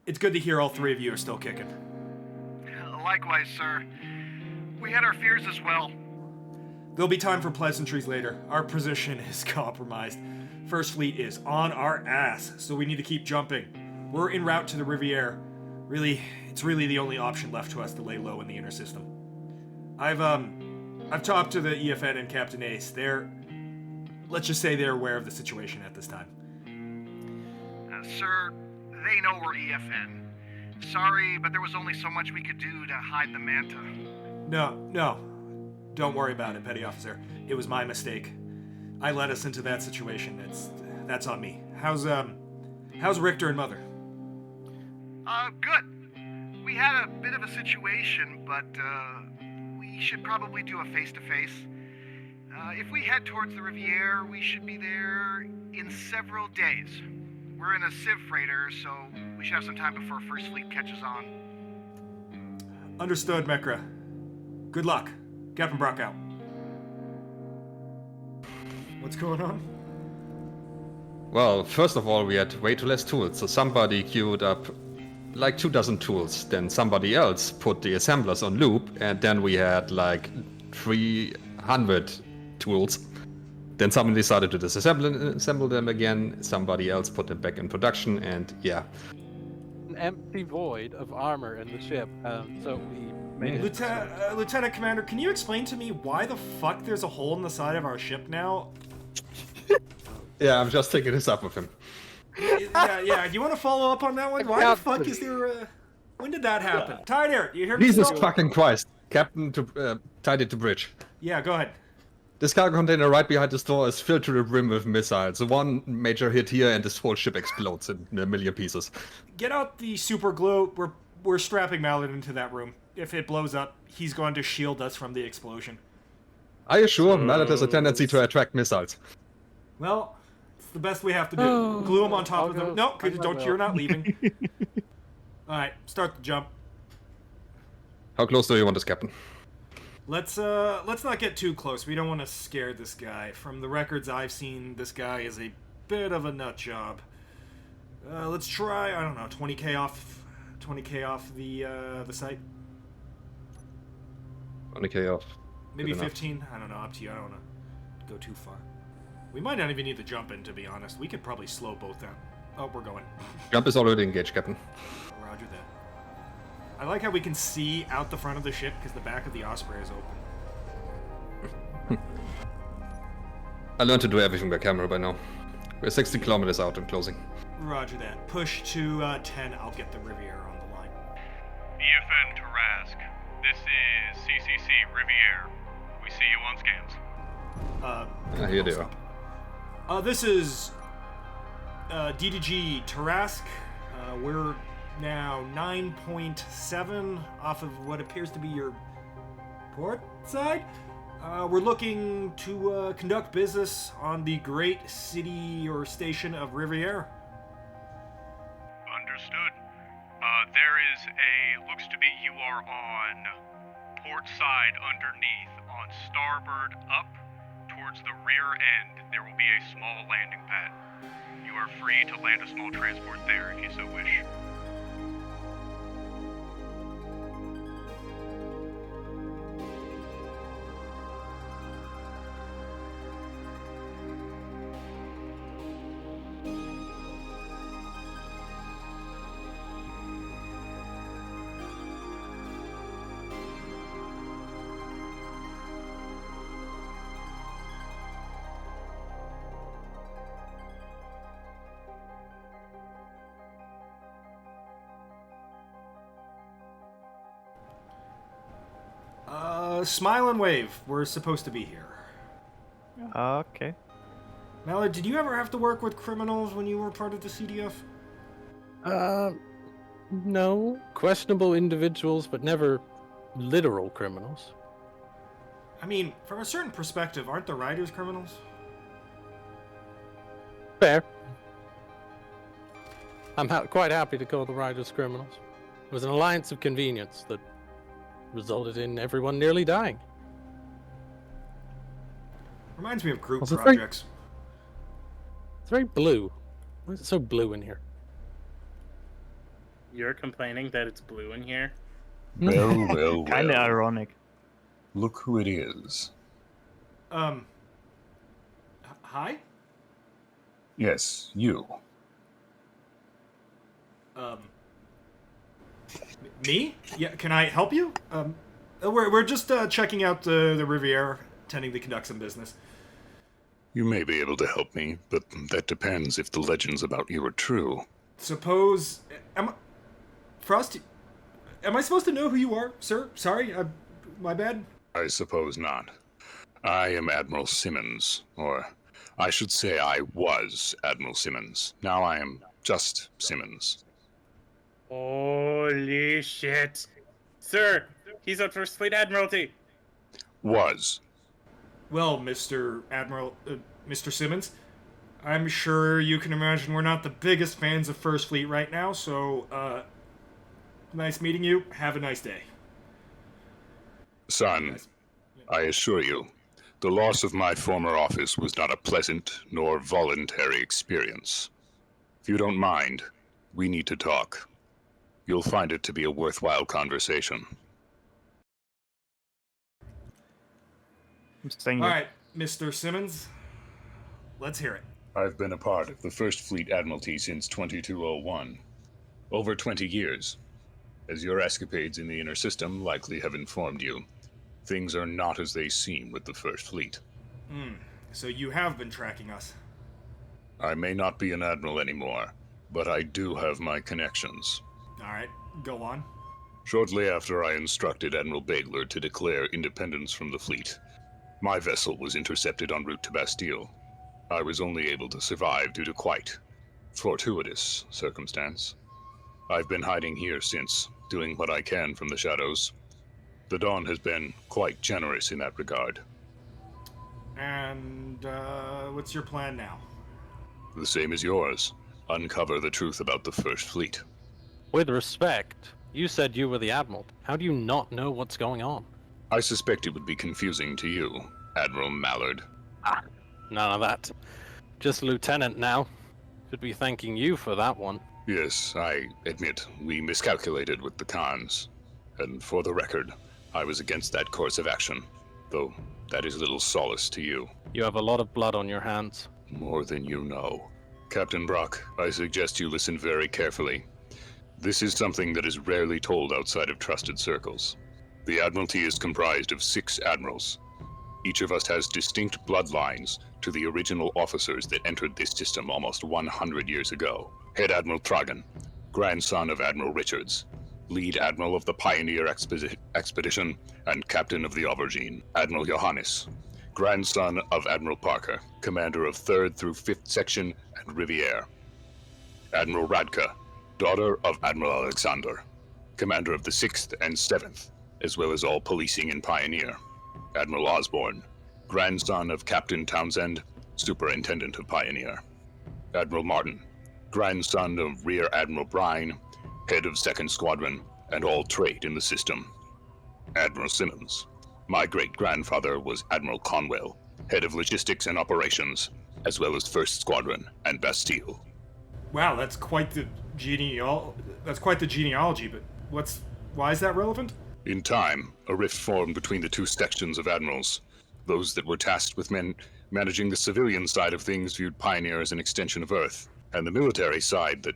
It's good to hear all three of you are still kicking. Likewise, sir. We had our fears as well. There'll be time for pleasantries later. Our position is compromised. First Fleet is on our ass, so we need to keep jumping. We're en route to the Rivier. It's really the only option left to us to lay low in the inner system. I've talked to the EFN and Captain Ace. Let's just say they're aware of the situation at this time. Sir, they know we're EFN. Sorry, but there was only so much we could do to hide the Manta. No. Don't worry about it, Petty Officer. It was my mistake. I led us into that situation. That's on me. How's Richter and Mother? Good. We had a bit of a situation, but, we should probably do a face-to-face. If we head towards the Rivier, we should be there in several days. We're in a Civ freighter, so we should have some time before First Fleet catches on. Understood, Mekra. Good luck. Captain Brock out. What's going on? Well, first of all, we had way too less tools, so somebody queued up like 24 tools. Then somebody else put the assemblers on loop, and then we had like 300 tools. Then somebody decided to disassemble them again. Somebody else put them back in production, and yeah. An empty void of armor in the ship, so we made it. Lieutenant Commander, can you explain to me why the fuck there's a hole in the side of our ship now? Yeah, I'm just taking this up with him. Yeah. Do you want to follow up on that one? Why the fuck is there when did that happen? Tide Air, you hear me? Jesus fucking Christ. Captain, tied it to bridge. Yeah, go ahead. This cargo container right behind the store is filled to the brim with missiles. One major hit here and this whole ship explodes in a million pieces. Get out the super glue. We're strapping Mallard into that room. If it blows up, he's going to shield us from the explosion. Are you sure? Mallet has a tendency to attract missiles. Well, it's the best we have to do. Glue him on top of them. No, you're not leaving. Alright, start the jump. How close do you want this, Captain? Let's not get too close. We don't want to scare this guy. From the records I've seen, this guy is a bit of a nut job. Let's try, I don't know, 20k off the site. 20k off. Maybe 15. I don't know. Up to you. I don't want to go too far. We might not even need to jump in, to be honest. We could probably slow both down. Oh, we're going. Jump is already engaged, Captain. Roger that. I like how we can see out the front of the ship because the back of the Osprey is open. I learned to do everything by camera by now. We're 60 kilometers out and closing. Roger that. Push to 10. I'll get the Rivier on the line. EFN Tarask. This is CCC Rivier. We see you on scans. Here they are. This is DDG Tarask. We're now 9.7 off of what appears to be your port side. We're looking to conduct business on the great city or station of Rivier. Understood. Looks to be you are on port side underneath, on starboard up towards the rear end. There will be a small landing pad. You are free to land a small transport there if you so wish. Smile and wave. We're supposed to be here. Okay. Mallard, did you ever have to work with criminals when you were part of the CDF? No. Questionable individuals, but never literal criminals. I mean, from a certain perspective, aren't the riders criminals? Fair. I'm quite happy to call the riders criminals. It was an alliance of convenience that resulted in everyone nearly dying. Reminds me of group Was it projects. It's very blue. Why is it so blue in here? You're complaining that it's blue in here? Well, well, Kinda well. ironic. Look who it is. Hi? Yes, you. Me? Yeah, can I help you? We're just checking out the Rivier, tending to conduct some business. You may be able to help me, but that depends if the legends about you are true. Suppose... Frost, am I supposed to know who you are, sir? Sorry, my bad. I suppose not. I am Admiral Simmons, or I should say I was Admiral Simmons. Now I am just Simmons. Holy shit. Sir, he's on First Fleet Admiralty. Was. Well, Mr. Admiral... Mr. Simmons, I'm sure you can imagine we're not the biggest fans of First Fleet right now, so, nice meeting you. Have a nice day. Son, I assure you, the loss of my former office was not a pleasant nor voluntary experience. If you don't mind, we need to talk. You'll find it to be a worthwhile conversation. I'm staying All here. right, Mr. Simmons, let's hear it. I've been a part of the First Fleet Admiralty since 2201. Over 20 years. As your escapades in the inner system likely have informed you, things are not as they seem with the First Fleet. So you have been tracking us. I may not be an admiral anymore, but I do have my connections. All right, go on. Shortly after I instructed Admiral Bagler to declare independence from the fleet, my vessel was intercepted en route to Bastille. I was only able to survive due to quite fortuitous circumstance. I've been hiding here since, doing what I can from the shadows. The Dawn has been quite generous in that regard. And, what's your plan now? The same as yours. Uncover the truth about the First Fleet. With respect, you said you were the Admiral. How do you not know what's going on? I suspect it would be confusing to you, Admiral Mallard. None of that. Just Lieutenant now. Should be thanking you for that one. Yes, I admit, we miscalculated with the Khans. And for the record, I was against that course of action, though that is little solace to you. You have a lot of blood on your hands. More than you know. Captain Brock, I suggest you listen very carefully. This is something that is rarely told outside of trusted circles. The Admiralty is comprised of 6 admirals. Each of us has distinct bloodlines to the original officers that entered this system almost 100 years ago. Head Admiral Tragon, grandson of Admiral Richards, lead admiral of the Pioneer Expedition, and captain of the Aubergine. Admiral Johannes, grandson of Admiral Parker, commander of 3rd through 5th Section and Rivier. Admiral Radka, daughter of Admiral Alexander, commander of the 6th and 7th, as well as all policing in Pioneer. Admiral Osborne, grandson of Captain Townsend, superintendent of Pioneer. Admiral Martin, grandson of Rear Admiral Brine, head of 2nd Squadron, and all trade in the system. Admiral Simmons, my great-grandfather was Admiral Conwell, head of logistics and operations, as well as 1st Squadron and Bastille. Wow, that's quite the genealogy, but why is that relevant? In time, a rift formed between the 2 sections of admirals. Those that were tasked with managing the civilian side of things viewed Pioneer as an extension of Earth, and the military side that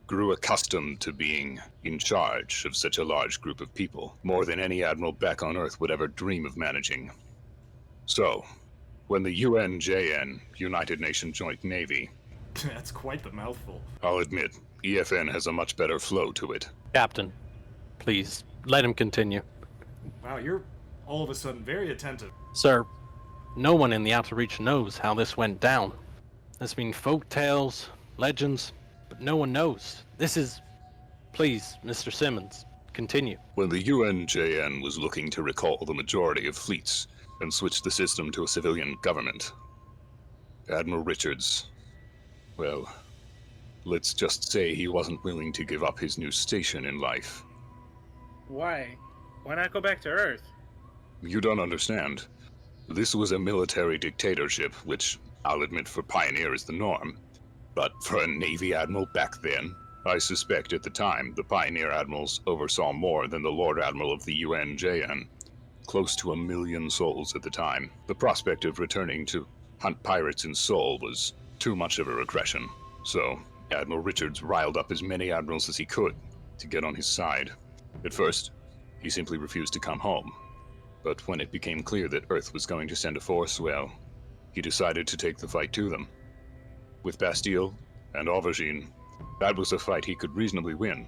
grew accustomed to being in charge of such a large group of people, more than any admiral back on Earth would ever dream of managing. So, when the UNJN, United Nations Joint Navy... That's quite the mouthful. I'll admit, EFN has a much better flow to it. Captain, please, let him continue. Wow, you're all of a sudden very attentive. Sir, no one in the Outer Reach knows how this went down. There's been folk tales, legends, but no one knows. This is... Please, Mr. Simmons, continue. When the UNJN was looking to recall the majority of fleets and switch the system to a civilian government, Admiral Richards, well, let's just say he wasn't willing to give up his new station in life. Why? Why not go back to Earth? You don't understand. This was a military dictatorship, which I'll admit for Pioneer is the norm. But for a Navy admiral back then, I suspect at the time the Pioneer Admirals oversaw more than the Lord Admiral of the UNJN. Close to 1 million souls at the time. The prospect of returning to hunt pirates in Seoul was too much of a regression. So, Admiral Richards riled up as many admirals as he could to get on his side. At first, he simply refused to come home. But when it became clear that Earth was going to send a force, well, he decided to take the fight to them. With Bastille and Aubergine, that was a fight he could reasonably win.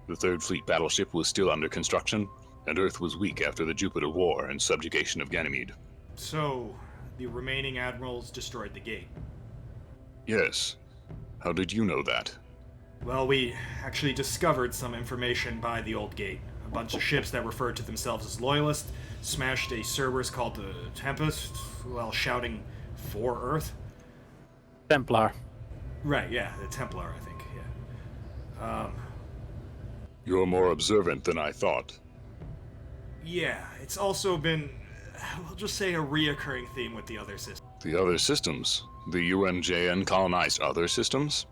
The Third Fleet battleship was still under construction, and Earth was weak after the Jupiter War and subjugation of Ganymede. So, the remaining admirals destroyed the gate. Yes. How did you know that? Well, we actually discovered some information by the old gate. A bunch of ships that referred to themselves as loyalists smashed a Cerberus called the Tempest while shouting "For Earth." Templar. Right, yeah, the Templar, I think, yeah. You're more observant than I thought. Yeah, it's also been, we'll just say, a reoccurring theme with the other systems. The other systems? The UNJN colonized other systems?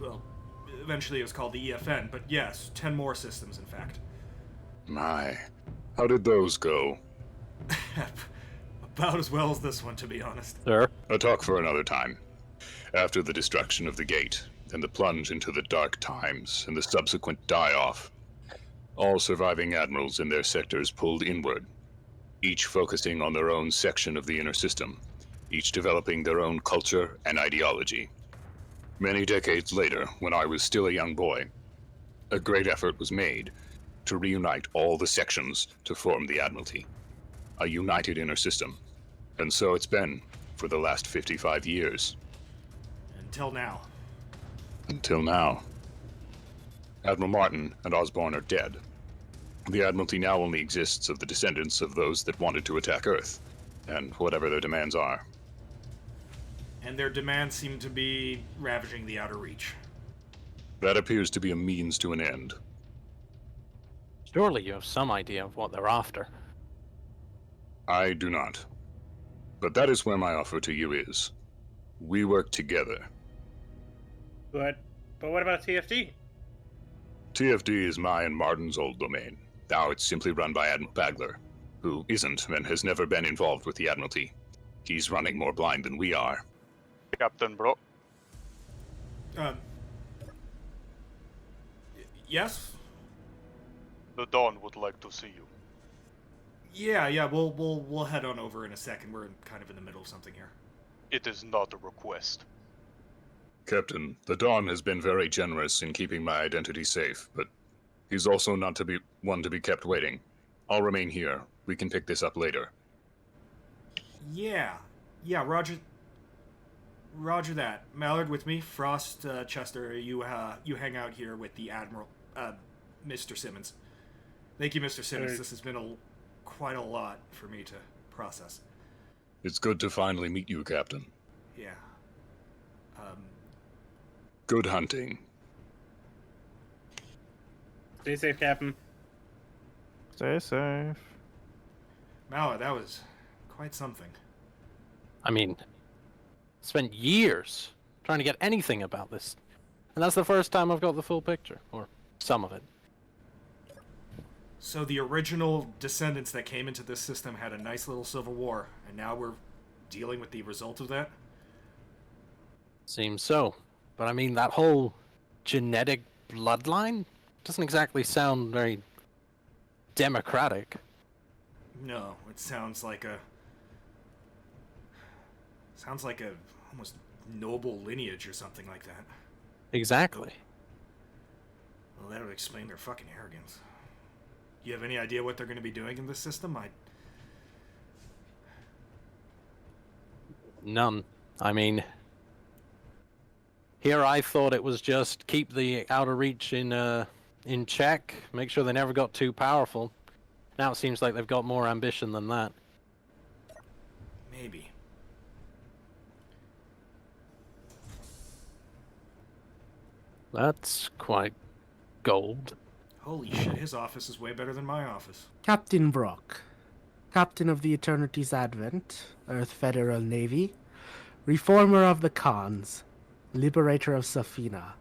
Well, eventually it was called the Ep11, but yes, 10 more systems, in fact. My, how did those go? About as well as this one, to be honest. Sir? A talk for another time. After the destruction of the gate, and the plunge into the dark times, and the subsequent die-off, all surviving admirals in their sectors pulled inward, each focusing on their own section of the inner system, each developing their own culture and ideology. Many decades later, when I was still a young boy, a great effort was made to reunite all the sections to form the Admiralty, a united inner system. And so it's been for the last 55 years. Until now. Until now. Admiral Martin and Osborne are dead. The Admiralty now only exists of the descendants of those that wanted to attack Earth, and whatever their demands are. And their demands seem to be ravaging the Outer Reach. That appears to be a means to an end. Surely you have some idea of what they're after. I do not. But that is where my offer to you is. We work together. But what about TFD? TFD is my and Martin's old domain. Now it's simply run by Admiral Bagler, who isn't and has never been involved with the Admiralty. He's running more blind than we are. Captain Bro. Yes? The Dawn would like to see you. Yeah, we'll head on over in a second. We're kind of in the middle of something here. It is not a request. Captain, the Dawn has been very generous in keeping my identity safe, but he's also not to be one to be kept waiting. I'll remain here. We can pick this up later. Yeah, Roger that. Mallard with me. Frost, Chester, you hang out here with the Admiral, Mr. Simmons. Thank you, Mr. Simmons. This has been quite a lot for me to process. It's good to finally meet you, Captain. Yeah. Good hunting. Stay safe, Captain. Stay safe. Mallard, that was quite something. I mean, spent years trying to get anything about this. And that's the first time I've got the full picture, or some of it. So the original descendants that came into this system had a nice little civil war, and now we're dealing with the result of that? Seems so. But I mean, that whole genetic bloodline doesn't exactly sound very democratic. No, it sounds like a almost noble lineage or something like that. Exactly. Well, that would explain their fucking arrogance. Do you have any idea what they're going to be doing in this system? None. I mean, here I thought it was just keep the Outer Reach in check, make sure they never got too powerful. Now it seems like they've got more ambition than that. Maybe. That's quite gold. Holy shit, his office is way better than my office. Captain Brock, Captain of the Eternity's Advent, Earth Federal Navy, Reformer of the Khans, Liberator of Safina,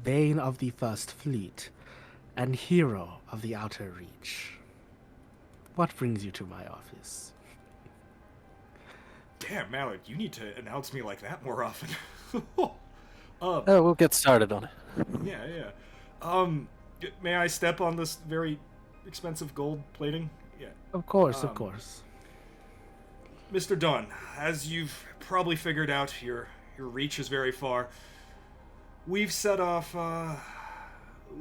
Bane of the First Fleet, and hero of the Outer Reach. What brings you to my office? Damn, Mallard, you need to announce me like that more often. We'll get started on it. Yeah. May I step on this very expensive gold plating? Yeah. Of course, of course. Mr. Dunn, as you've probably figured out, your reach is very far. We've set off,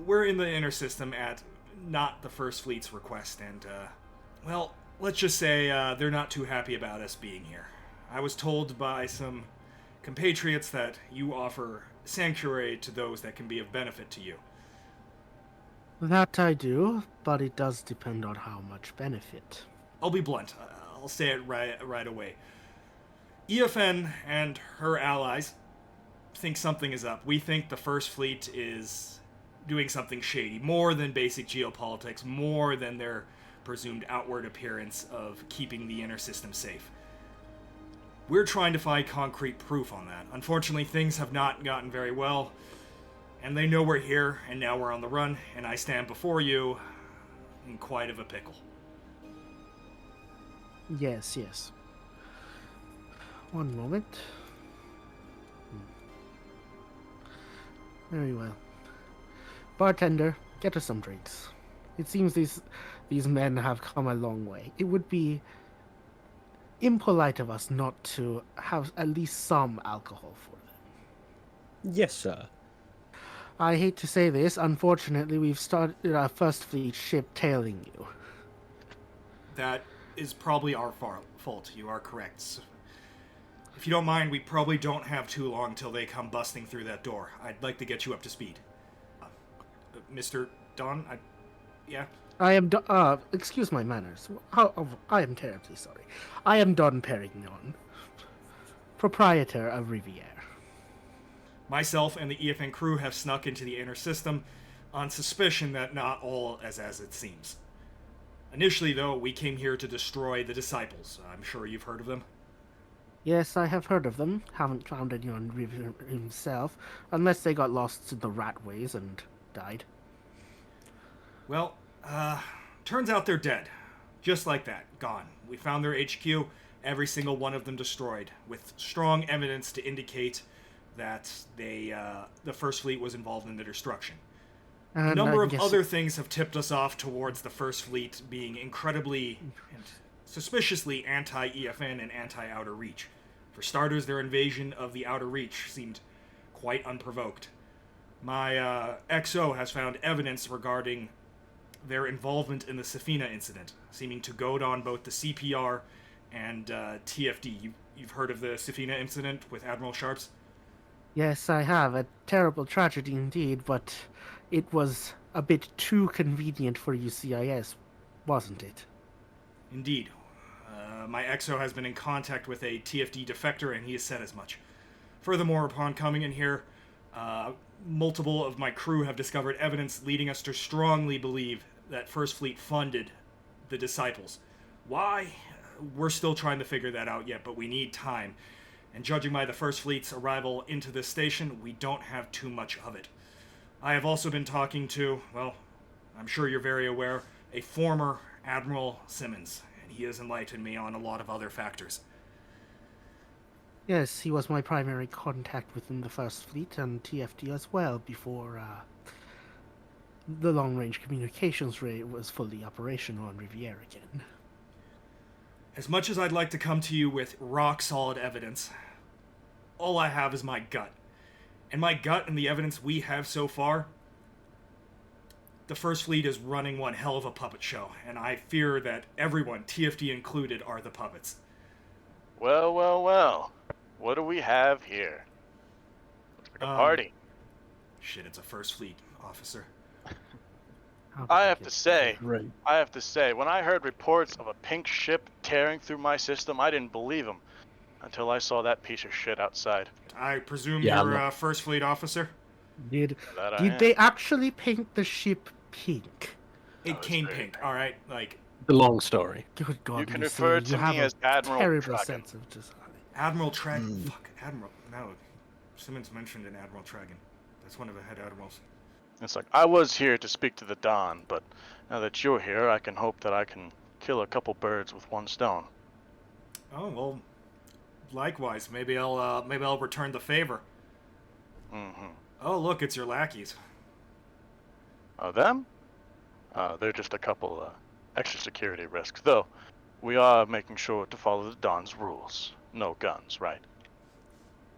we're in the inner system at not the First Fleet's request, and, well, let's just say, they're not too happy about us being here. I was told by some compatriots that you offer sanctuary to those that can be of benefit to you. That I do, but it does depend on how much benefit. I'll be blunt. I'll say it right away. Ep11 and her allies think something is up. We think the First Fleet is doing something shady, more than basic geopolitics, more than their presumed outward appearance of keeping the inner system safe. We're trying to find concrete proof on that. Unfortunately, things have not gotten very well, and they know we're here, and now we're on the run, and I stand before you in quite of a pickle. Yes. One moment. Very well. Bartender, get us some drinks. It seems these men have come a long way. It would be impolite of us not to have at least some alcohol for them. Yes, sir. I hate to say this, unfortunately, we've started our First Fleet ship tailing you. That is probably our fault. You are correct. So, if you don't mind, we probably don't have too long till they come busting through that door. I'd like to get you up to speed. Mr. Don, yeah? I am excuse my manners. I am terribly sorry. I am Don Peron, proprietor of Rivier. Myself and the EFN crew have snuck into the inner system on suspicion that not all is as it seems. Initially, though, we came here to destroy the Disciples. I'm sure you've heard of them. Yes, I have heard of them. Haven't found any on Rivier himself, unless they got lost in the ratways and died. Well, turns out they're dead. Just like that. Gone. We found their HQ, every single one of them destroyed, with strong evidence to indicate that the First Fleet was involved in the destruction. A number of other things have tipped us off towards the First Fleet being incredibly and suspiciously anti-EFN and anti-Outer Reach. For starters, their invasion of the Outer Reach seemed quite unprovoked. My XO has found evidence regarding their involvement in the Safina incident, seeming to goad on both the CPR and TFD. You've heard of the Safina incident with Admiral Sharps? Yes, I have. A terrible tragedy indeed, but it was a bit too convenient for UCIS, wasn't it? Indeed. My XO has been in contact with a TFD defector, and he has said as much. Furthermore, upon coming in here, multiple of my crew have discovered evidence leading us to strongly believe that First Fleet funded the Disciples. Why? We're still trying to figure that out yet, but we need time. And judging by the First Fleet's arrival into this station, we don't have too much of it. I have also been talking to, well, I'm sure you're very aware, a former Admiral Simmons, and he has enlightened me on a lot of other factors. Yes, he was my primary contact within the First Fleet and TFD as well before the long-range communications ray was fully operational on Rivier again. As much as I'd like to come to you with rock-solid evidence, all I have is my gut. And my gut and the evidence we have so far, the First Fleet is running one hell of a puppet show, and I fear that everyone, TFD included, are the puppets. Well. What do we have here? Looks like a party. Shit, it's a First Fleet officer. I have to say, when I heard reports of a pink ship tearing through my system, I didn't believe them until I saw that piece of shit outside. I presume you're a First Fleet officer? Did they actually paint the ship pink? It came pink, alright? Like, the long story. Good God, you can refer to me as Admiral terrible Tragon. sense of design. Admiral Tragon. Fuck, Admiral. No, Simmons mentioned an Admiral Tragon. as one of the head admirals. It's like, I was here to speak to the Don, but now that you're here, I can hope that I can kill a couple birds with one stone. Oh, well, likewise. Maybe I'll return the favor. Mm-hmm. Oh, look, it's your lackeys. Oh, them? They're just a couple extra security risks, though we are making sure to follow the Don's rules. No guns, right?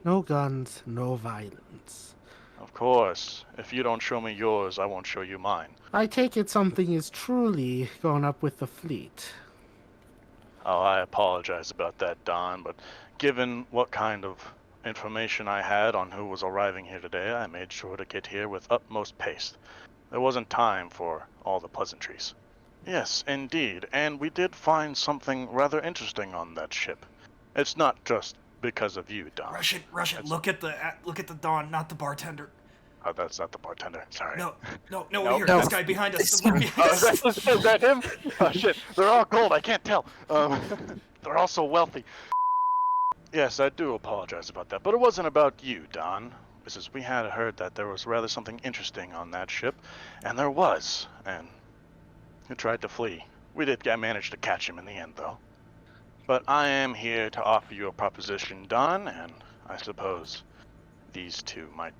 No guns, no violence. Of course. If you don't show me yours, I won't show you mine. I take it something is truly gone up with the fleet. Oh, I apologize about that, Don, but given what kind of information I had on who was arriving here today, I made sure to get here with utmost pace. There wasn't time for all the pleasantries. Yes, indeed, and we did find something rather interesting on that ship. It's not just because of you, Don. Rush it. Look at the Don, not the bartender. Oh, that's not the bartender. Sorry. No, No. here. This guy behind us. The one behind us. Is that him? Oh, shit. They're all gold. I can't tell. They're all so wealthy. Yes, I do apologize about that, but it wasn't about you, Don. This is, we had heard that there was rather something interesting on that ship, and there was, and he tried to flee. We did manage to catch him in the end, though. But I am here to offer you a proposition, Don, and I suppose these two might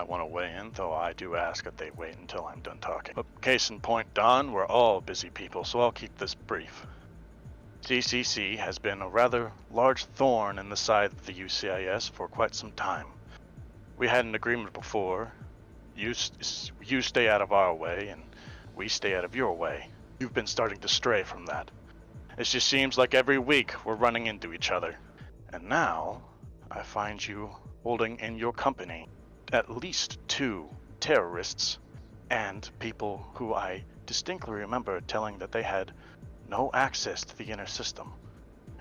want to weigh in, though I do ask that they wait until I'm done talking. But case in point, Don, we're all busy people, so I'll keep this brief. CCC has been a rather large thorn in the side of the UCIS for quite some time. We had an agreement before. You stay out of our way, and we stay out of your way. You've been starting to stray from that. It just seems like every week we're running into each other. And now, I find you holding in your company at least 2 terrorists and people who I distinctly remember telling that they had no access to the inner system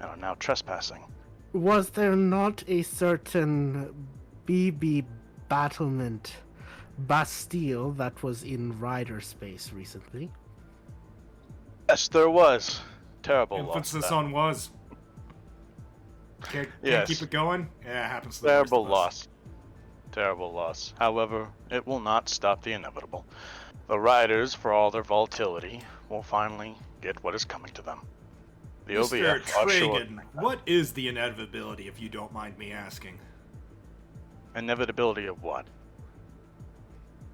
and are now trespassing. Was there not a certain BB battlement Bastille that was in Rider space recently? Yes, there was. Terrible loss. Emphasis on was. Can't keep it going? Yeah, it happens to the Terrible worst of us. loss. Terrible loss. However, it will not stop the inevitable. The Riders, for all their volatility, will finally get what is coming to them. The Mr. OVF offshore. Tragon, what is the inevitability, if you don't mind me asking? Inevitability of what?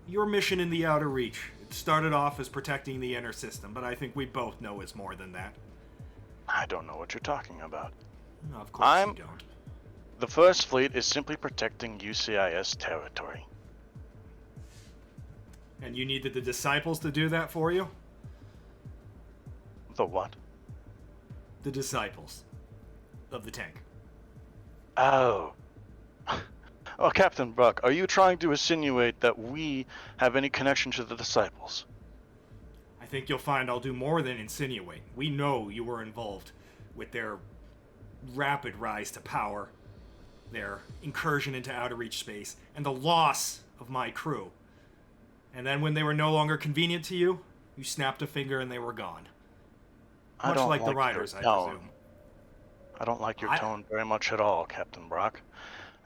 Your mission in the Outer Reach. It started off as protecting the inner system, but I think we both know it's more than that. I don't know what you're talking about. No, of course you don't. The First Fleet is simply protecting UCIS territory. And you needed the Disciples to do that for you? The what? The Disciples. Of the tank. Oh. Oh, Captain Buck, are you trying to insinuate that we have any connection to the Disciples? I think you'll find I'll do more than insinuate. We know you were involved with their rapid rise to power, their incursion into Outer Reach space, and the loss of my crew. And then when they were no longer convenient to you, you snapped a finger and they were gone. Much like the Riders, I presume. I don't like your tone very much at all, Captain Brock.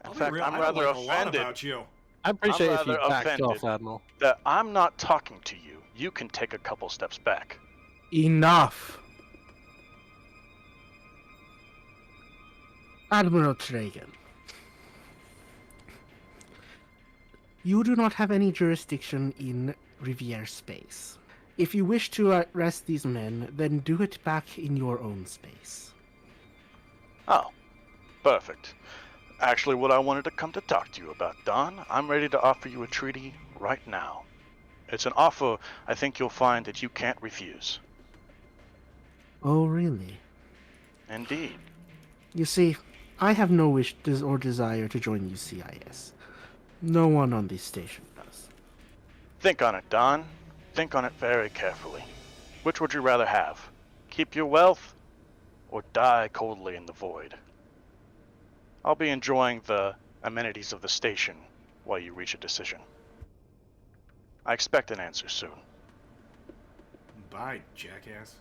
In fact, real, I'm rather like offended. About you. I appreciate if you rather backed offended off, Admiral. That I'm not talking to you. You can take a couple steps back. Enough! Admiral Tragon. You do not have any jurisdiction in Rivier space. If you wish to arrest these men, then do it back in your own space. Oh, perfect. Actually, what I wanted to come to talk to you about, Don, I'm ready to offer you a treaty right now. It's an offer I think you'll find that you can't refuse. Oh, really? Indeed. You see, I have no wish or desire to join UCIS. No one on this station does. Think on it, Don. Think on it very carefully. Which would you rather have? Keep your wealth, or die coldly in the void? I'll be enjoying the amenities of the station while you reach a decision. I expect an answer soon. Bye, jackass.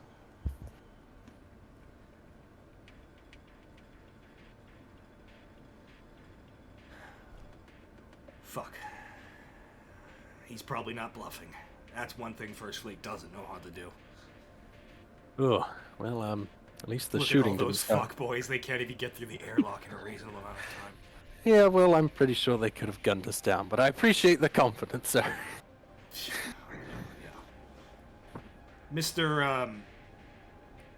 Fuck. He's probably not bluffing. That's one thing First Fleet doesn't know how to do. Ugh. Well, at least the Look shooting at all didn't those stop. fuck boys. They can't even get through the airlock in a reasonable amount of time. Yeah, well, I'm pretty sure they could have gunned us down, but I appreciate the confidence, sir. Yeah. Mr.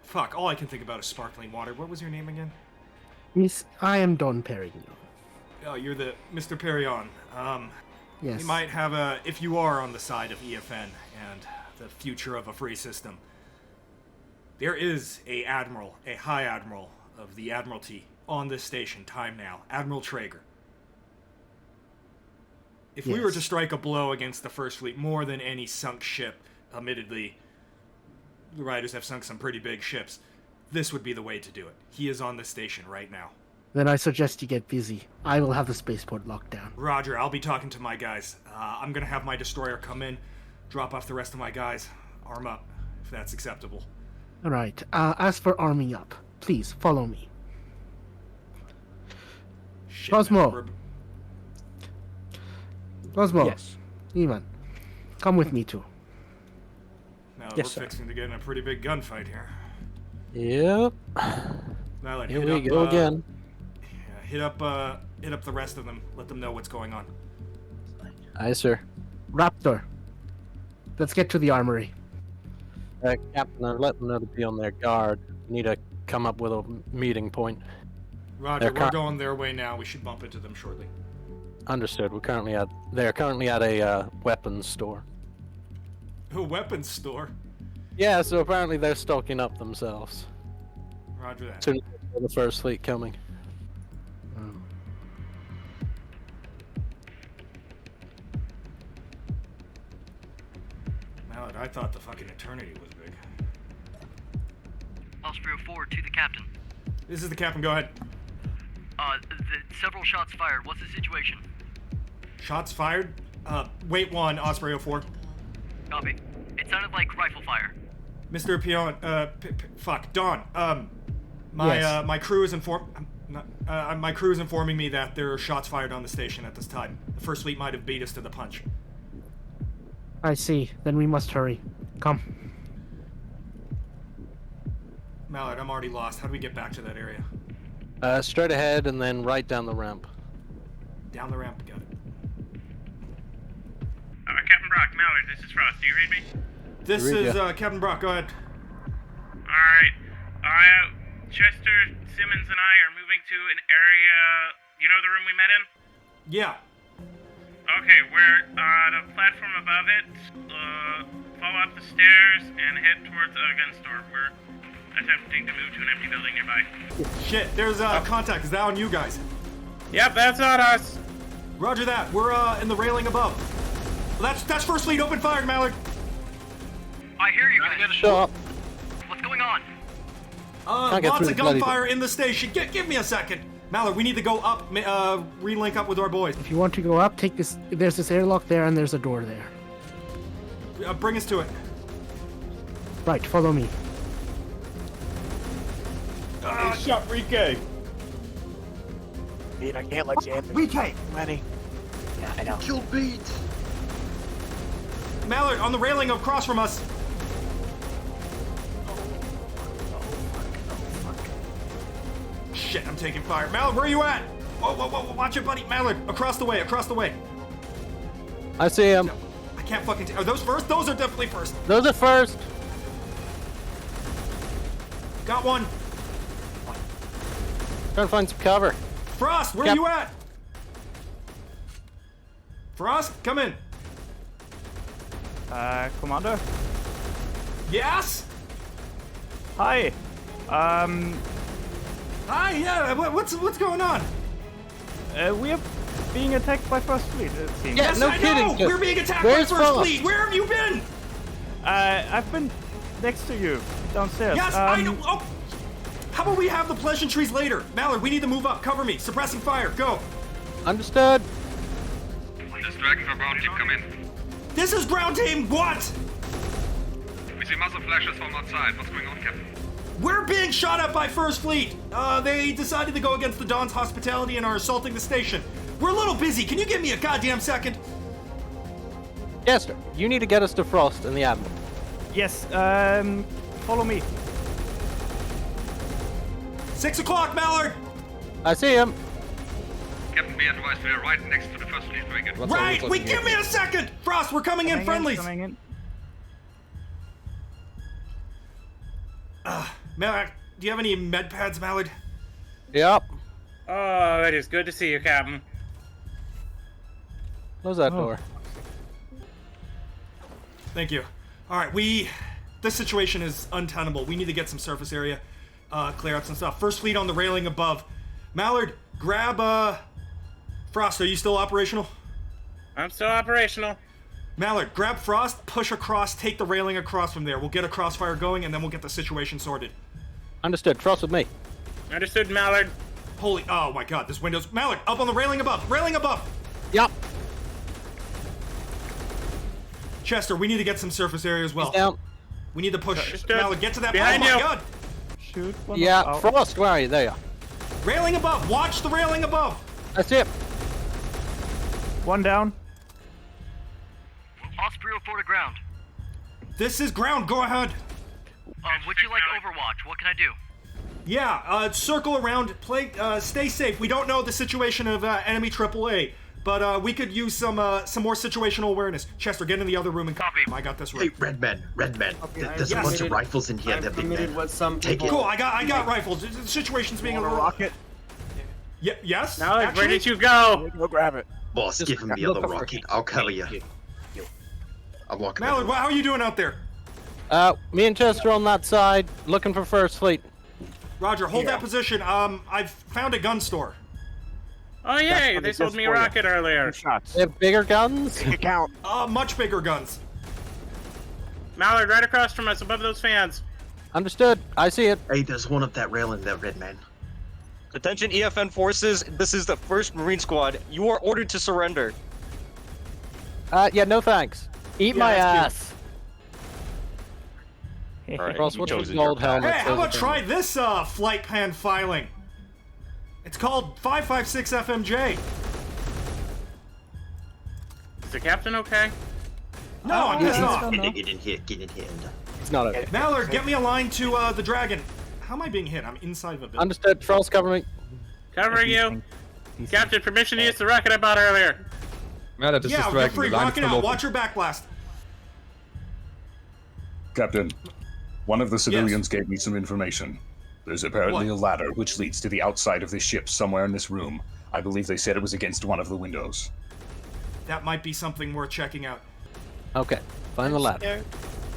Fuck, all I can think about is sparkling water. What was your name again? Miss, I am Don Peron. Oh, you're the Mr. Peron. Yes. You might have a, if you are on the side of EFN and the future of a free system, there is a admiral, a high admiral of the Admiralty on this station, time now, Admiral Tragon. If we were to Yes. strike a blow against the First Fleet more than any sunk ship, admittedly, the Riders have sunk some pretty big ships, this would be the way to do it. He is on this station right now. Then I suggest you get busy. I will have the spaceport locked down. Roger, I'll be talking to my guys. I'm gonna have my destroyer come in, drop off the rest of my guys, arm up, if that's acceptable. All right. As for arming up, please follow me. Shit, Cosmo. man, Cosmo. Yes. Ivan, come with me too. now Yes, we're sir. fixing to get in a pretty big gunfight here. Yep. Mallet, Here hit we up, go again. Yeah, hit up the rest of them. Let them know what's going on. Aye, sir. Raptor. Let's get to the armory. Captain, let them know to be on their guard. Need to come up with a meeting point. Roger, They're we're going their way now. We should bump into them shortly. Understood. They're currently at a weapons store. A weapons store? Yeah, so apparently they're stocking up themselves. Roger that. Soon as the First Fleet coming. Mallet, I thought the fucking Eternity was big. Osprey 04 to the captain. This is the captain, go ahead. Several shots fired. What's the situation? Shots fired? Wait one, Osprey 04. Copy. It sounded like rifle fire. Mr. Pion, fuck, Don, my Yes. crew is my crew is informing me that there are shots fired on the station at this time. The First Fleet might have beat us to the punch. I see. Then we must hurry. Come. Mallard, I'm already lost. How do we get back to that area? Straight ahead and then right down the ramp. Down the ramp, got it. Captain Brock, Mallard, this is Frost. Do you read me? This Read is ya. Captain Brock, go ahead. Alright. Chester, Simmons, and I are moving to an area. You know the room we met in? Yeah. Okay, we're on a platform above it. Follow up the stairs and head towards a gun store. We're attempting to move to an empty building nearby. Shit, there's contact. Is that on you guys? Yep, that's not us. Roger that. We're in the railing above. Well, that's First Fleet. Open fire, Mallard. I hear you guys. Stop. What's going on? Can't get Lots through of the bloody gunfire in the station. Give me a second. Mallard, we need to go up, relink up with our boys. If you want to go up, take this. There's this airlock there, and there's a door there. Bring us to it. Right, follow me. He shot Rike. Pete, I can't let you in. Rike! Ready? Yeah, I know. Kill Pete! Mallard, on the railing across from us. Shit, I'm taking fire. Mallard, where are you at? Whoa, watch it, buddy. Mallard, across the way. I see him. I can't fucking are those first? Those are definitely first. Those are first. Got one. Trying to find some cover. Frost, where are you at? Frost, come in. Commander? Yes? Hi. Hi, yeah, what's going on? We are being attacked by First Fleet, it seems. Yeah, Yes, no I kidding, know! just- We're being attacked where's by First Frost? Fleet! Where have you been? I've been next to you, downstairs. Yes, I know! Oh! How about we have the pleasantries later? Mallard, we need to move up. Cover me. Suppressing fire. Go. Understood. This Dragon for ground team, come in. This is ground team. What? We see muzzle flashes from outside. What's going on, Captain? We're being shot at by First Fleet. They decided to go against the Dawn's hospitality and are assaulting the station. We're a little busy. Can you give me a goddamn second? Chester, you need to get us to Frost and the Admiral. Yes, follow me. 6 o'clock, Mallard! I see him. Captain, be advised we are right next to the first fleet frigate. What's all Right! this Wait, looking give me a second! Frost, we're coming in friendlies! Coming in. Mallard, do you have any med pads, Mallard? Yep. Oh, it is good to see you, Captain. Close that door. Thank you. Alright, this situation is untenable. We need to get some surface area, clear out some stuff. First fleet on the railing above. Mallard, grab, Frost, are you still operational? I'm still operational. Mallard, grab Frost, push across, take the railing across from there. We'll get a crossfire going, and then we'll get the situation sorted. Understood. Frost with me. Understood, Mallard. Holy, oh my god, this window's... Mallard, up on the railing above! Railing above! Yep. Chester, we need to get some surface area as well. He's down. We need to push. Understood. Mallard, get to that... Behind oh my you. god! Shoot one. Yeah, Oh. Frost, where are you? There you are. Railing above! Watch the railing above! That's it. One down. Osprey 04 to ground. This is ground, go ahead! Would you like Overwatch? What can I do? Yeah, circle around, play, stay safe. We don't know the situation of enemy AAA, but we could use some more situational awareness. Chester, get in the other room and Copy. I got this Hey, right. red men. There's Yes. a bunch of rifles in here. They're big men. With some Take it. Cool, I got rifles. The situation's being a little... rocket. Yes? Mallard, actually? where did you go? Go grab it. Boss, give him the look other over rocket. I'll cover you. I'm walking. Mallard, how are you doing out there? Me and Chester on that side, looking for First Fleet. Roger, hold that position. I've found a gun store. Oh, yay! what They it sold does me a for you. rocket earlier. Shots. They have bigger guns? Count. Much bigger guns. Mallard, right across from us, above those fans. Understood. I see it. Hey, there's one up that railing there, red man. Attention EFN forces, this is the 1st Marine Squad. You are ordered to surrender. Yeah, no thanks. Eat my that's ass. Alright, Frost, you what's your chosen your gold helmet? Hey, how about try this flight pan filing? It's called 556 FMJ. Is the captain okay? No, I'm pissed off. Get in here. Get in here. It's not okay. Mallard, get me a line to the Dragon. How am I being hit? I'm inside of a building. Understood. Frost, cover me. Covering you. Captain, permission to use the rocket I bought earlier. Mallard is Yeah, distracting. get free. The line Rock is it still out. open. Watch your backblast. Captain, one of the civilians gave me some information. There's apparently What? a ladder which leads to the outside of this ship somewhere in this room. I believe they said it was against one of the windows. That might be something worth checking out. Okay. Find the ladder.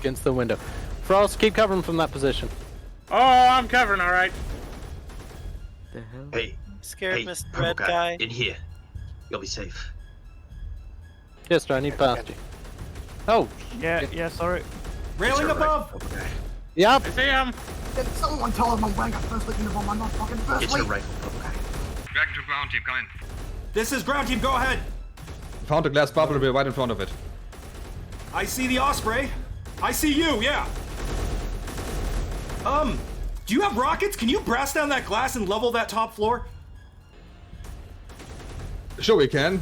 Against the window. Frost, keep covering from that position. Oh, I'm covering, all right. The hell? Hey, Scared, hey, Mr. purple Red guy. in here. You'll be safe. Chester, I need past you. Oh, Yeah, sorry. Railing It's all right, above. purple guy. yep. I see him. Did someone tell him I'm wearing a first fleet uniform? I'm not fucking first Get your rifle, purple guy. Dragon to ground team, come in. This is ground team. Go ahead. Found a glass bubble right in front of it. I see the Osprey. I see you. Yeah. Do you have rockets? Can you blast down that glass and level that top floor? Sure we can.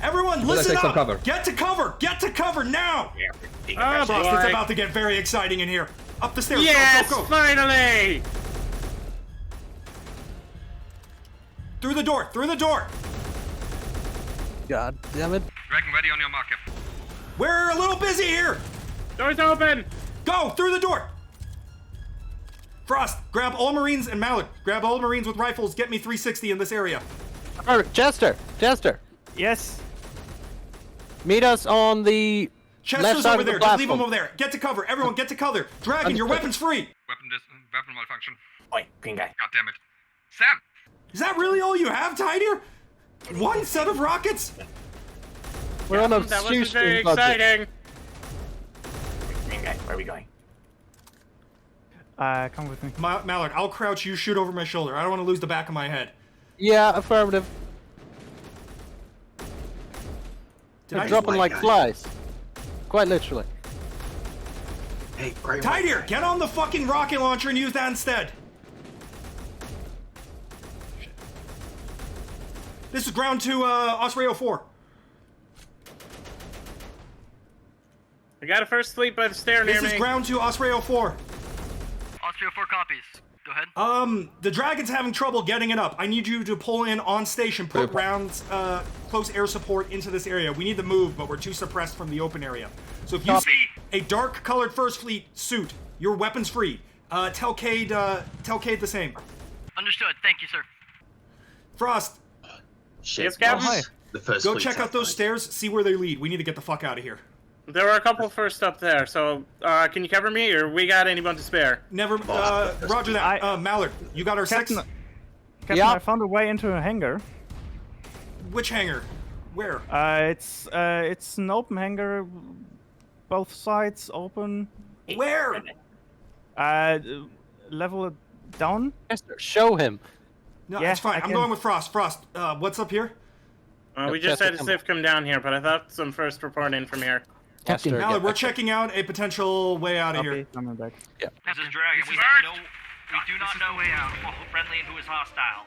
Everyone, Let's listen take some up. cover. Get to cover. Get to cover now. Oh, Frost, it's boy. about to get very exciting in here. Up the stairs. Yes, Go, go, go. finally! Through the door. Through the door. God damn it. Dragon ready on your marker. We're a little busy here. Door's open! Go through the door. Frost, grab all Marines and Mallard. Grab all Marines with rifles. Get me 360 in this area. Perfect. Chester. Yes. Meet us on the left Chester's side over of the there. Just leave him platform. over there. Get to cover. Everyone, get to cover. Dragon, your weapon's free. Weapon malfunction. Oi, green guy. God damn it. Sam! Is that really all you have, Tidier? One set of rockets? We're on a That wasn't very shoestring budget. exciting. Green guy, where are we going? Come with me. Mallard, I'll crouch. You shoot over my shoulder. I don't want to lose the back of my head. Yeah, affirmative. Did They're I dropping like guy. flies. Quite literally. Hey, great. Tidier, get on the fucking rocket launcher and use that instead. Shit. This is ground to Osprey 04. I got a first fleet by the stair near This me. is ground to Osprey 04. Osprey 04 copies. Go ahead. The Dragon's having trouble getting it up. I need you to pull in on station, put rounds, close air support into this area. We need to move, but we're too suppressed from the open area. So if you see a dark-colored First Fleet suit, your weapon's free. Tell Cade the same. Understood. Thank you, sir. Frost, Shit. Yes, Captain? boss. The first go fleet's check out those outside. stairs, see where they lead. We need to get the fuck out of here. There were a couple first up there, so can you cover me, or we got anyone to spare? Never, roger that. Mallard, you got our Captain, six? Captain, I found a way into a hangar. Which hangar? Where? It's an open hangar, both sides open. Where? Level it down. Chester, show him. No, Yeah, it's fine. I I'm can- going with Frost. Frost, what's up here? We just Chester, had a come. SIF come down here, but I thought some first report in from here. Captain, Chester, Mallard, get we're back. checking out a potential way out of Copy, here. coming back. This is Dragon. We have no. We do not know who is friendly and who is hostile.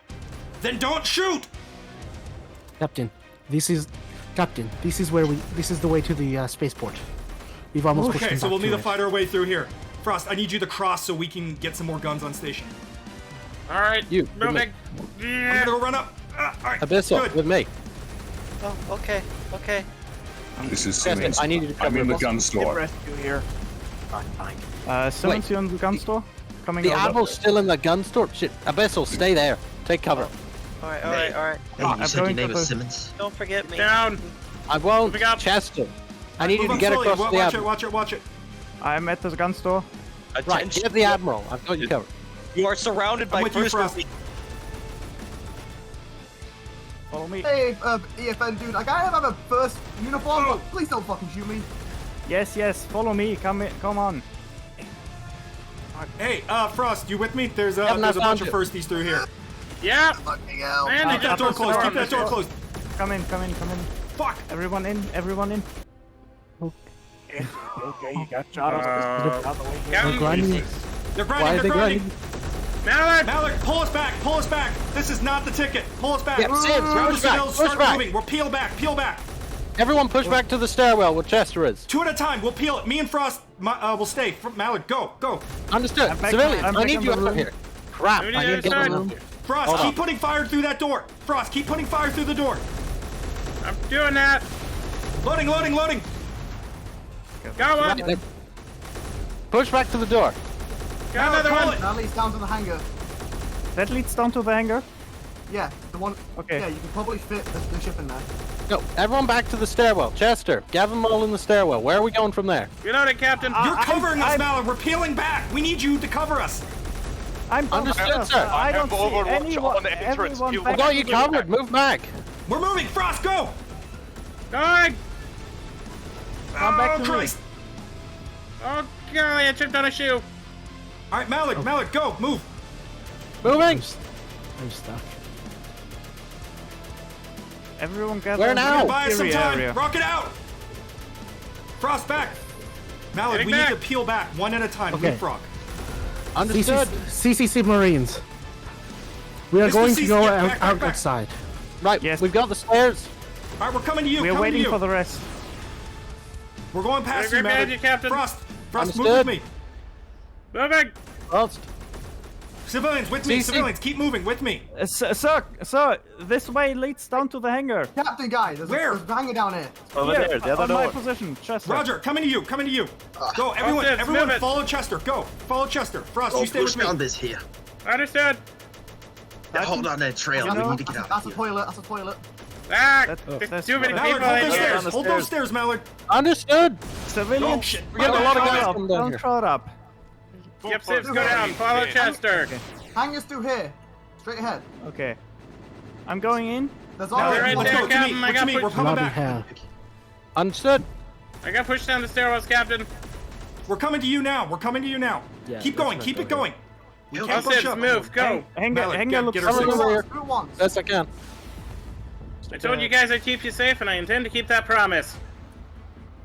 Then don't shoot! Captain, this is where this is the way to the spaceport. We've almost pushed Okay, them so we'll back need to to it. fight our way through here. Frost, I need you to cross so we can get some more guns on station. All right, You, moving. I'm Yeah. gonna go run up. All right, Abyssal, good. with me. Oh, okay. This is Chester, Simmons. I need you to I'm cover in the us. gun store. Rescue here. Simmons, you in the gun store? Coming The over. Admiral's still in the gun store. Shit, Abyssal, stay there. Take cover. Alright. Hey, I'm you said your going name to was the- Simmons? Don't forget me. Down. I won't. Moving up. Chester, I need you Move to on get slowly. across the Watch it, Admiral. watch it, watch it. I'm at the gun store. Right, Attention. get the Admiral. I've got you covered. You are surrounded by with you, first Frost. fleet. Follow me. Hey, EFN dude, like I have a first uniform, but please don't fucking shoot me. Yes, follow me. Come on. Hey, Frost, you with me? There's a Haven't I bunch found of you? firsties through here. Yeah. Fucking hell. And they Keep that just door closed the closed. door Keep on that this door door. closed. Come in. Fuck! Everyone in. Okay, you got shot. Captain, Grinding. They're Why grinding, are they they're grinding. Mallard. Mallard, pull us back. This is not the ticket. Pull us back. Yep, Sims, Grab push the back, civils, push start back. moving. We're peel back. Everyone push back to the stairwell where Chester is. 2 at a time. We'll peel it. Me and Frost will stay. Mallard, go. Understood. I'm back- Civilians, I'm I back need in you the out room. here. Crap, Maybe I the need to get other in the side. room. Frost, Hold keep on. putting fire through that door. Frost, keep putting fire through the door. I'm doing that. Loading. Got one. Right, push back to the door. Got another call one. it. That leads down to the hangar. That leads down to the hangar. Yeah, the one. Okay. Yeah, you can probably fit the ship in there. No, everyone back to the stairwell. Chester, gather them all in the stairwell. Where are we going from there? Reloading, Captain. You're covering us, I'm- Mallard. We're peeling back. We need you to cover us. I'm Understood, sir. I don't see anyone. Everyone We back got to you the- covered. Move back. We're moving. Frost, go. Going. Come back to me. Christ. Oh, golly, I tripped on a shoe. All right, Mallard, go. Move. Moving. I'm stuck. Everyone gather. Where in the now? Buy us some interior time. area. Rock it out. Frost, back. Mallard, Getting we back. need to peel back one at a time. Okay. Leapfrog. Understood. CCC Marines. We are Mr. going to CC, go yeah, back. outside. Right, Yes. we've got the stairs. All right, we're coming to you. We are coming waiting to you. for the rest. We're going past Very you, good Mallard. magic, Captain. Frost, move Understood. with me. Moving. First. Civilians, with me. CC. Civilians, keep moving with me. Sir, this way leads down to the hangar. Captain guy, there's Where? a hangar down here. Here, on my position, Chester. Roger, coming to you. Go, everyone, Upstairs, everyone, move it. follow Chester. Go, follow Chester. Frost, Oh, you stay push with me. down this here. Understood. Yeah, hold on there, trail. You We know, need to get out That's of a here. toilet. That's a toilet. Ah, That's there's too many Mallard, people hold in those here. stairs. Hold those stairs, Mallard. Understood. Civilians, Oh, shit. We got a lot of guys up, coming down don't here. throw it up. Yep, Sips, go down. Follow Chester. Hangar's through here. Straight ahead. Okay. I'm going in. There's Mallard, already right let's there, go to Captain. me. I got We're pushed. coming Bloody back. hell. Understood. I got pushed down the stairwells, Captain. We're coming to you now. Keep going. Keep it going. We All can't push Sips, up. move, go. Mallard, Hangar looks get her similar. six. over here. through once. Yes, I can. I told you guys I'd keep you safe, and I intend to keep that promise.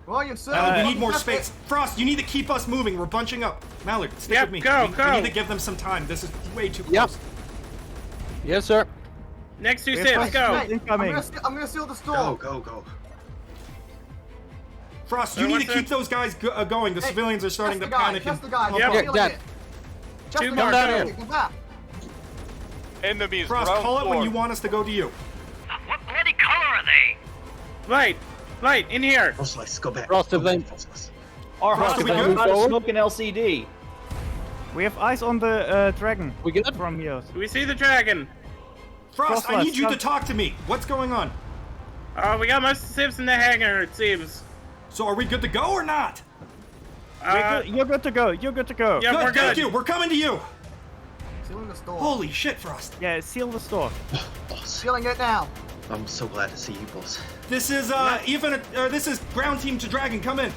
Well, you sir. Mallard, we need more space. Frost, you need to keep us moving. We're bunching up. Mallard, stick Yep, with me. go, we go. need to give them some time. This is way too Yep. close. Yes, sir. Next two Yes, Sips, right. go. Incoming. I'm gonna seal the store. Go. Frost, you need to keep those guys going. The civilians are starting to panic. Just the guy. Yep. Just Two the more guy. down. Get back. Enemies. Frost, call it when you want us to go to you. What bloody color are they? Light, in here. Let's go back. Frost, have they... Our Frost, house are we is good? on Smoking LCD. We have eyes on the dragon. We good? From here. We see the dragon. Frost, I need you to Frost. talk to me. What's going on? We got most civs in the hangar, it seems. So are we good to go or not? You're good to go. You're good to go. Yeah, we're Good, thank good. you. We're coming to you. Sealing the store. Holy shit, Frost. Yeah, seal the store. Sealing it now. I'm so glad to see you, boss. This is this is ground team to Dragon. Come in.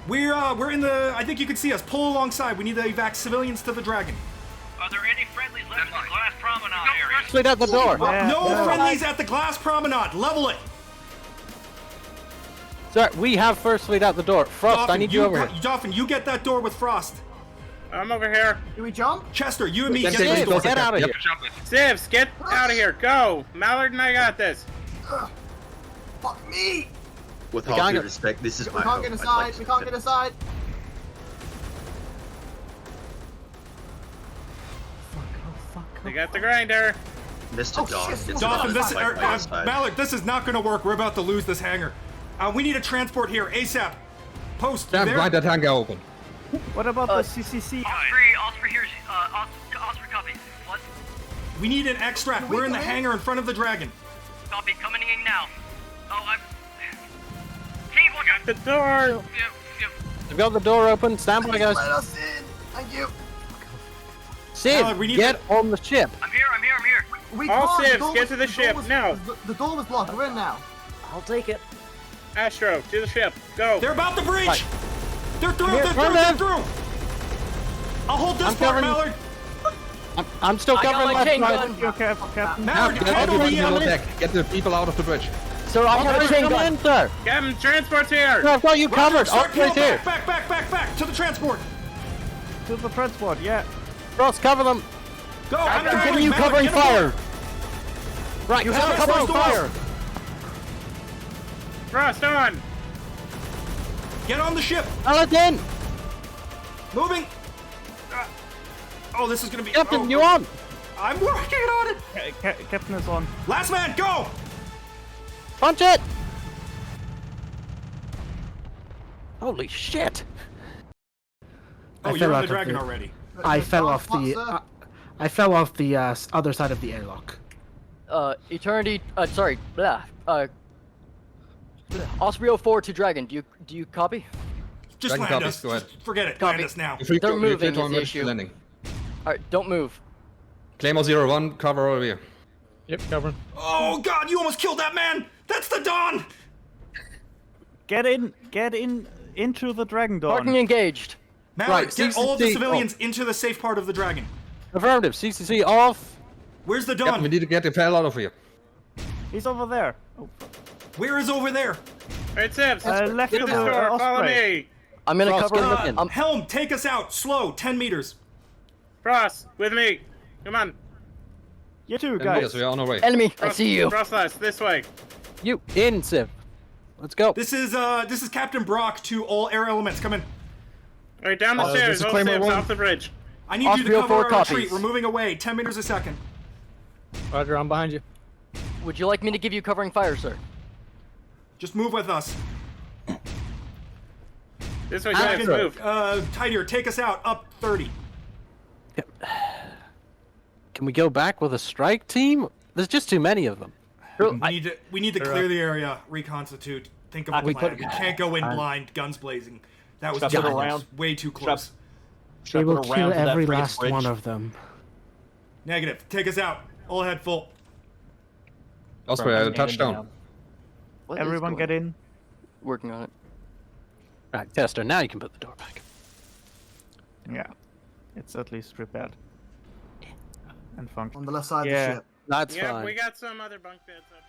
We're in the. I think you can see us. Pull alongside. We need to evac civilians to the Dragon. Are there any friendlies left in the glass promenade area? Slid out the door. No friendlies at the glass promenade. Level it. Sir, we have first fleet out the door. Frost, Dolphin, I need you over here. Dolphin, you get that door with Frost. I'm over here. Do we jump? Chester, you and me Then get take this it, door. Get out of Yep. here. Civs, get out of here. Go. Mallard and I got this. Fuck me. With We all can't due get- respect, this is We my can't home. get I'd inside. like to We can't defend get inside. We got the grinder. it. Mr. Oh, Dog, shit. it's Dolphin, about this to fight by your side. Mallard, this is not going to work. We're about to lose this hangar. We need a transport here ASAP. Post. You Stand there? right that hangar open. What about the CCC? Osprey here. Osprey copy. What? We need an extract. We're in the hangar in front of the Dragon. Copy. Coming in now. Oh, I'm. Team, look out. The door. Yep. I've got the door open. Stand by, guys. Let us in. Thank you. Sid, we need get on the ship. I'm here. We All can't. civs, door get was- to the door ship was- now. The door was blocked. We're in now. I'll take it. Astro, to the ship. Go. They're about to breach. Right. They're through. Here, They're run through. They're them. through. I'll hold this I'm part, covering- Mallard. I'm still covering left side. You're Captain. Mallard, Get get over everybody here. on deck. Get the people out of the bridge. Sir, I have a chain gun. Sir. Captain, transport's here. Sir, I've got you covered. Start All right pulling here. back to the transport. To the transport, yeah. Frost, cover them. Go. I'm driving. giving you Mallard, covering get aboard. fire. Right, You have have covering exposed doors. fire. Frost on. Get on the ship. Paladin. Moving. Oh, this is gonna be. Captain, oh, you on? I'm working on it. Captain is on. Last man, go. Punch it. Holy shit. Oh, I you're fell on out the of Dragon the- already. I fell What, off the. sir? I fell off the other side of the airlock. Eternity. Sorry. Blah. Osprey 04 to Dragon. Do you copy? Just Dragon land copies, us. go ahead. Just forget it. Copy. Land us now. If we They're go, we're moving clear to is the emergency issue. landing. Alright, don't move. Claymore 01, cover over here. Yep, covering. Oh God, you almost killed that man. That's the Dawn. Get in into the Dragon Dawn. Parking engaged. Mallard, Right, get all of the CCC civilians into the safe part of the Dragon. Affirmative. CCC off. Where's the Yep, Dawn? we need to get the hell out of here. He's over there. Oh, Where is over there? Alright, Civs. left Get of the the door. Follow Osprey. me. I'm gonna Frost, cover get him. in. Helm, take us out. Slow, 10 meters. Frost, with me. Come on. You too, And guys. yes, we are on our way. Enemy. I Frost, see you. Frost last, this way. You in, Civ. Let's go. This is Captain Brock to all air elements. Come in. Alright, down the this stairs. is All Claymore Civs 1. off the bridge. I need you to Osprey cover 04 our copies. retreat. We're moving away. 10 meters a second. Roger, I'm behind you. Would you like me to give you covering fire, sir? Just move with us. This way, Civs, move. Tidier, take us out. Up 30. Can we go back with a strike team? There's just too many of them. We need to clear the area, reconstitute, think of a plan. We can't go in blind, guns blazing. That was Strap it around. way too close. They will kill every last one of them. Negative. Take us out. All head full. Osprey, touchdown. What is Everyone going- get in. Working on it. Right, Tester, now you can put the door back. Yeah. It's at least repaired. And functional. On the left side Yeah. of the ship. That's Yeah, fine. we got some other bunk beds up.